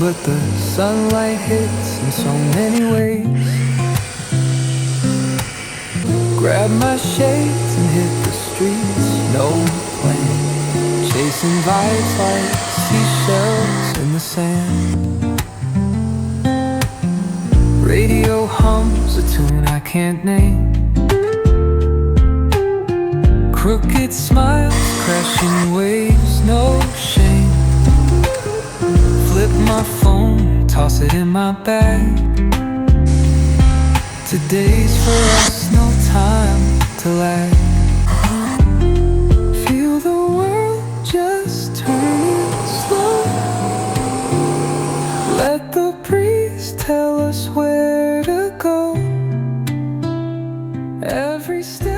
but the sunlight hits in so many ways. Grab my shades and hit the streets, no plan. Chasing vibes like seashells in the sand. Radio hums a tune I can't name. Crooked smiles, crashing waves, no shame. Flip my phone, toss it in my bag. Today's for us, no time to lag. Feel the world just turning slow. Let the breeze tell us where to go. Every step